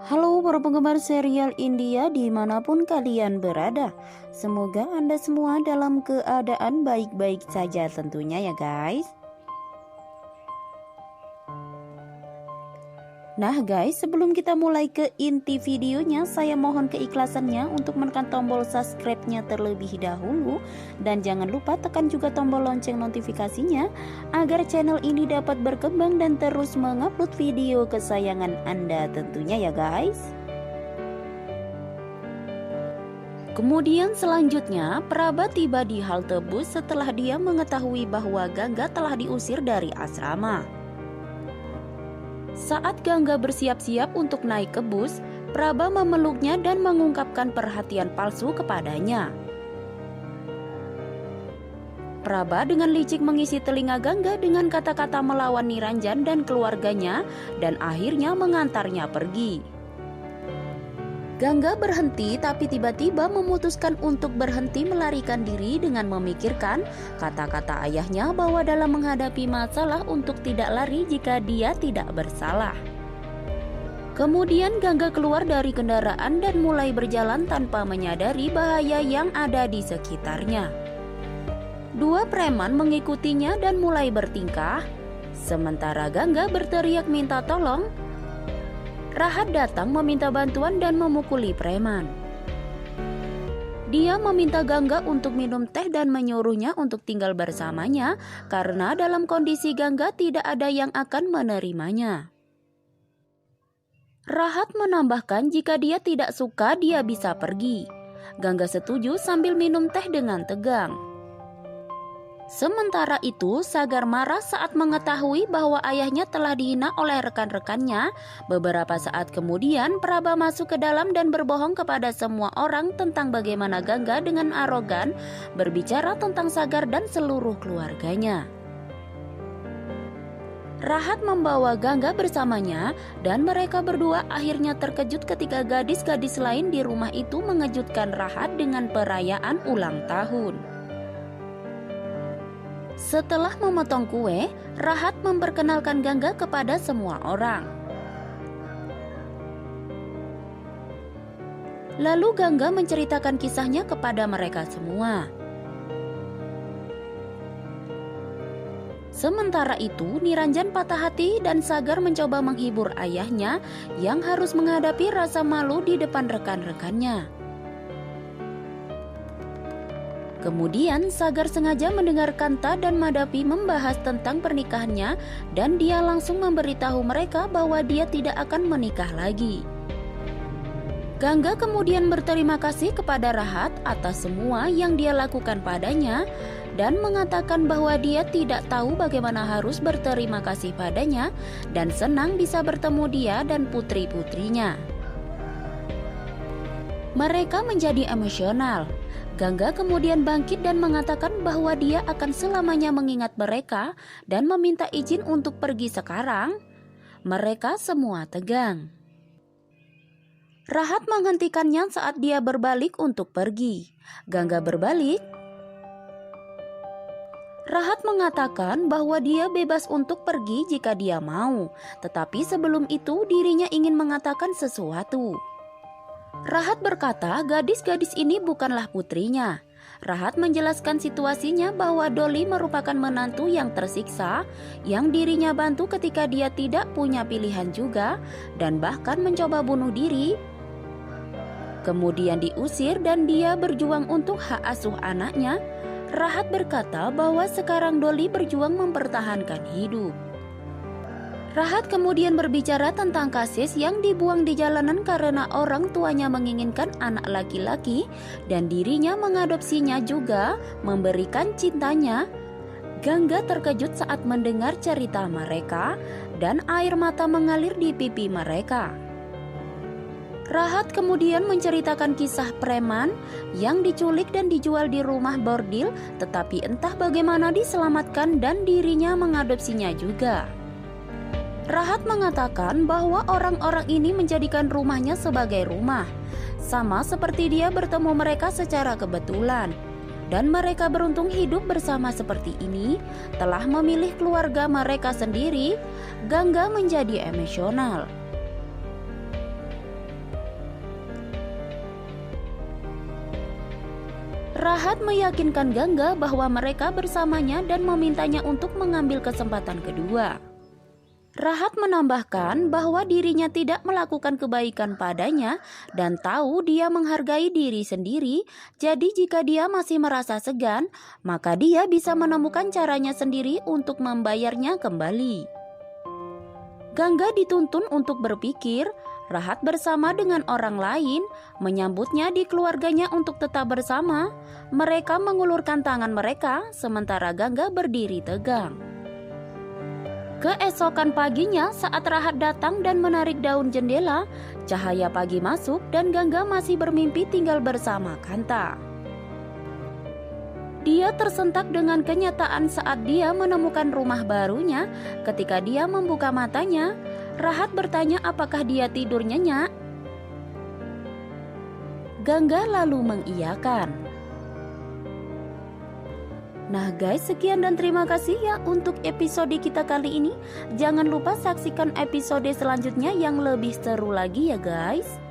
Halo para penggemar serial India dimanapun kalian berada. Semoga Anda semua dalam keadaan baik-baik saja tentunya ya guys. Nah guys, sebelum kita mulai ke inti videonya, saya mohon keikhlasannya untuk menekan tombol subscribe-nya terlebih dahulu. Dan jangan lupa tekan juga tombol lonceng notifikasinya agar channel ini dapat berkembang dan terus mengupload video kesayangan Anda tentunya ya guys. Kemudian selanjutnya, Prabha tiba di halte bus setelah dia mengetahui bahwa Gangga telah diusir dari asrama. Saat Gangga bersiap-siap untuk naik ke bus, Prabha memeluknya dan mengungkapkan perhatian palsu kepadanya. Prabha dengan licik mengisi telinga Gangga dengan kata-kata melawan Niranjan dan keluarganya dan akhirnya mengantarnya pergi. Gangga berhenti tapi tiba-tiba memutuskan untuk berhenti melarikan diri dengan memikirkan kata-kata ayahnya bahwa dalam menghadapi masalah untuk tidak lari jika dia tidak bersalah. Kemudian Gangga keluar dari kendaraan dan mulai berjalan tanpa menyadari bahaya yang ada di sekitarnya. Dua preman mengikutinya dan mulai bertingkah, sementara Gangga berteriak minta tolong. Rahat datang meminta bantuan dan memukuli preman. Dia meminta Gangga untuk minum teh dan menyuruhnya untuk tinggal bersamanya karena dalam kondisi Gangga tidak ada yang akan menerimanya. Rahat menambahkan jika dia tidak suka dia bisa pergi. Gangga setuju sambil minum teh dengan tegang. Sementara itu, Sagar marah saat mengetahui bahwa ayahnya telah dihina oleh rekan-rekannya. Beberapa saat kemudian, Prabha masuk ke dalam dan berbohong kepada semua orang tentang bagaimana Gangga dengan arogan berbicara tentang Sagar dan seluruh keluarganya. Rahat membawa Gangga bersamanya dan mereka berdua akhirnya terkejut ketika gadis-gadis lain di rumah itu mengejutkan Rahat dengan perayaan ulang tahun. Setelah memotong kue, Rahat memperkenalkan Gangga kepada semua orang. Lalu Gangga menceritakan kisahnya kepada mereka semua. Sementara itu, Niranjan patah hati dan Sagar mencoba menghibur ayahnya yang harus menghadapi rasa malu di depan rekan-rekannya. Kemudian Sagar sengaja mendengar Kanta dan Madapi membahas tentang pernikahannya dan dia langsung memberitahu mereka bahwa dia tidak akan menikah lagi. Gangga kemudian berterima kasih kepada Rahat atas semua yang dia lakukan padanya dan mengatakan bahwa dia tidak tahu bagaimana harus berterima kasih padanya dan senang bisa bertemu dia dan putri-putrinya. Mereka menjadi emosional. Gangga kemudian bangkit dan mengatakan bahwa dia akan selamanya mengingat mereka dan meminta izin untuk pergi sekarang. Mereka semua tegang. Rahat menghentikannya saat dia berbalik untuk pergi. Gangga berbalik. Rahat mengatakan bahwa dia bebas untuk pergi jika dia mau, tetapi sebelum itu dirinya ingin mengatakan sesuatu. Rahat berkata gadis-gadis ini bukanlah putrinya. Rahat menjelaskan situasinya bahwa Dolly merupakan menantu yang tersiksa, yang dirinya bantu ketika dia tidak punya pilihan juga, dan bahkan mencoba bunuh diri. Kemudian diusir dan dia berjuang untuk hak asuh anaknya. Rahat berkata bahwa sekarang Dolly berjuang mempertahankan hidup. Rahat kemudian berbicara tentang kasus yang dibuang di jalanan karena orang tuanya menginginkan anak laki-laki dan dirinya mengadopsinya juga memberikan cintanya. Gangga terkejut saat mendengar cerita mereka dan air mata mengalir di pipi mereka. Rahat kemudian menceritakan kisah preman yang diculik dan dijual di rumah bordil tetapi entah bagaimana diselamatkan dan dirinya mengadopsinya juga. Rahat mengatakan bahwa orang-orang ini menjadikan rumahnya sebagai rumah, sama seperti dia bertemu mereka secara kebetulan. Dan mereka beruntung hidup bersama seperti ini, telah memilih keluarga mereka sendiri. Gangga menjadi emosional. Rahat meyakinkan Gangga bahwa mereka bersamanya dan memintanya untuk mengambil kesempatan kedua. Rahat menambahkan bahwa dirinya tidak melakukan kebaikan padanya dan tahu dia menghargai diri sendiri. Jadi jika dia masih merasa segan, maka dia bisa menemukan caranya sendiri untuk membayarnya kembali. Gangga dituntun untuk berpikir. Rahat bersama dengan orang lain menyambutnya di keluarganya untuk tetap bersama. Mereka mengulurkan tangan mereka sementara Gangga berdiri tegang. Keesokan paginya saat Rahat datang dan menarik daun jendela, cahaya pagi masuk dan Gangga masih bermimpi tinggal bersama Kanta. Dia tersentak dengan kenyataan saat dia menemukan rumah barunya. Ketika dia membuka matanya, Rahat bertanya apakah dia tidur nyenyak. Gangga lalu mengiyakan. Nah guys, sekian dan terima kasih ya untuk episode kita kali ini. Jangan lupa saksikan episode selanjutnya yang lebih seru lagi ya guys.